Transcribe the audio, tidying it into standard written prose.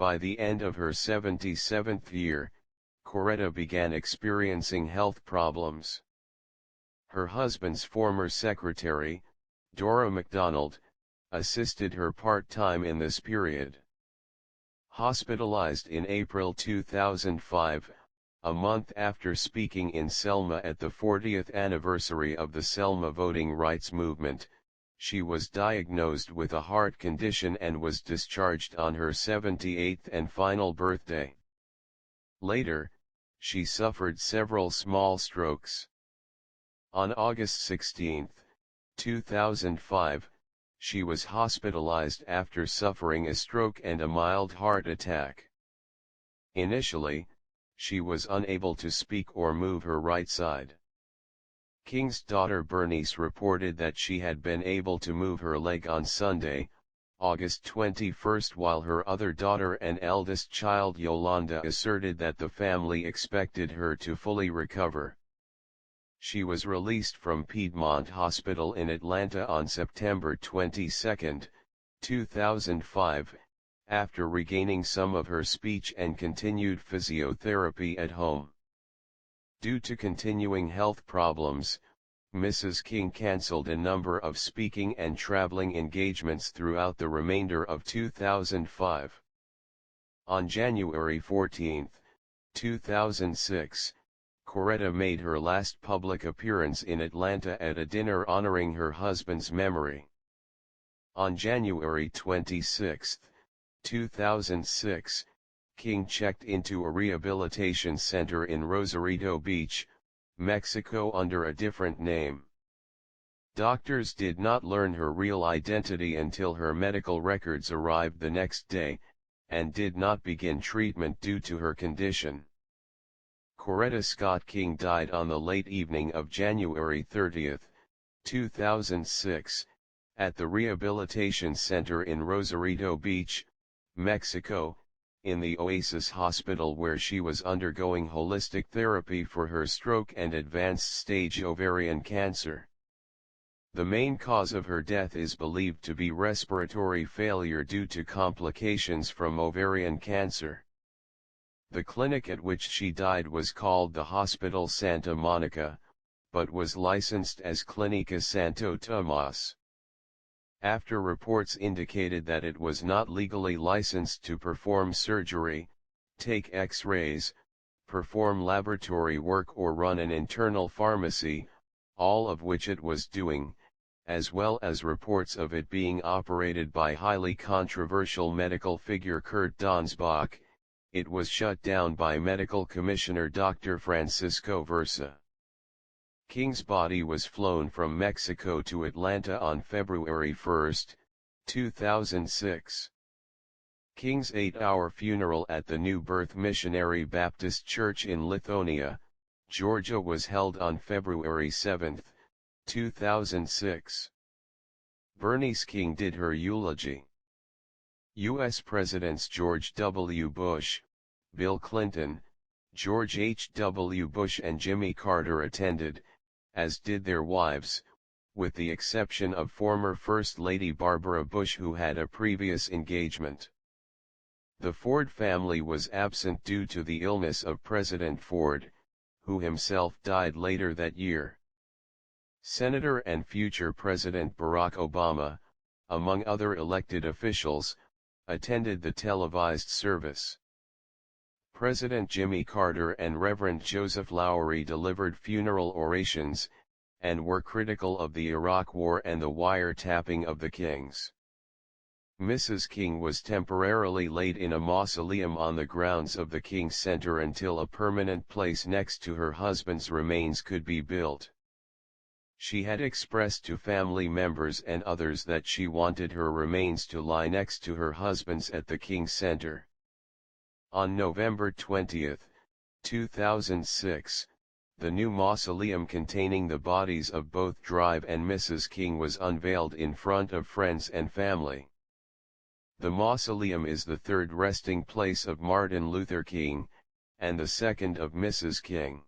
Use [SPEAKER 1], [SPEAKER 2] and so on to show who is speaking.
[SPEAKER 1] By the end of her 77th year, Coretta began experiencing health problems. Her husband's former secretary, Dora MacDonald, assisted her part-time in this period. Hospitalized in April 2005, a month after speaking in Selma at the 40th anniversary of the Selma voting rights movement, she was diagnosed with a heart condition and was discharged on her 78th and final birthday. Later, she suffered several small strokes. On August 16, 2005, she was hospitalized after suffering a stroke and a mild heart attack. Initially, she was unable to speak or move her right side. King's daughter Bernice reported that she had been able to move her leg on Sunday, August 21, while her other daughter and eldest child Yolanda asserted that the family expected her to fully recover. She was released from Piedmont Hospital in Atlanta on September 22, 2005, after regaining some of her speech and continued physiotherapy at home. Due to continuing health problems, Mrs. King canceled a number of speaking and traveling engagements throughout the remainder of 2005. On January 14, 2006, Coretta made her last public appearance in Atlanta at a dinner honoring her husband's memory. On January 26, 2006, King checked into a rehabilitation center in Rosarito Beach, Mexico under a different name. Doctors did not learn her real identity until her medical records arrived the next day, and did not begin treatment due to her condition. Coretta Scott King died on the late evening of January 30, 2006, at the Rehabilitation Center in Rosarito Beach, Mexico, in the Oasis Hospital where she was undergoing holistic therapy for her stroke and advanced stage ovarian cancer. The main cause of her death is believed to be respiratory failure due to complications from ovarian cancer. The clinic at which she died was called the Hospital Santa Monica, but was licensed as Clínica Santo Tomás. After reports indicated that it was not legally licensed to perform surgery, take X-rays, perform laboratory work or run an internal pharmacy, all of which it was doing, as well as reports of it being operated by highly controversial medical figure Kurt Donsbach, it was shut down by Medical Commissioner Dr. Francisco Versa. King's body was flown from Mexico to Atlanta on February 1, 2006. King's 8-hour funeral at the New Birth Missionary Baptist Church in Lithonia, Georgia was held on February 7, 2006. Bernice King did her eulogy. U.S. Presidents George W. Bush, Bill Clinton, George H. W. Bush and Jimmy Carter attended, as did their wives, with the exception of former First Lady Barbara Bush who had a previous engagement. The Ford family was absent due to the illness of President Ford, who himself died later that year. Senator and future President Barack Obama, among other elected officials, attended the televised service. President Jimmy Carter and Reverend Joseph Lowery delivered funeral orations, and were critical of the Iraq War and the wiretapping of the Kings. Mrs. King was temporarily laid in a mausoleum on the grounds of the King Center until a permanent place next to her husband's remains could be built. She had expressed to family members and others that she wanted her remains to lie next to her husband's at the King Center. On November 20, 2006, the new mausoleum containing the bodies of both Drive and Mrs. King was unveiled in front of friends and family. The mausoleum is the third resting place of Martin Luther King, and the second of Mrs. King.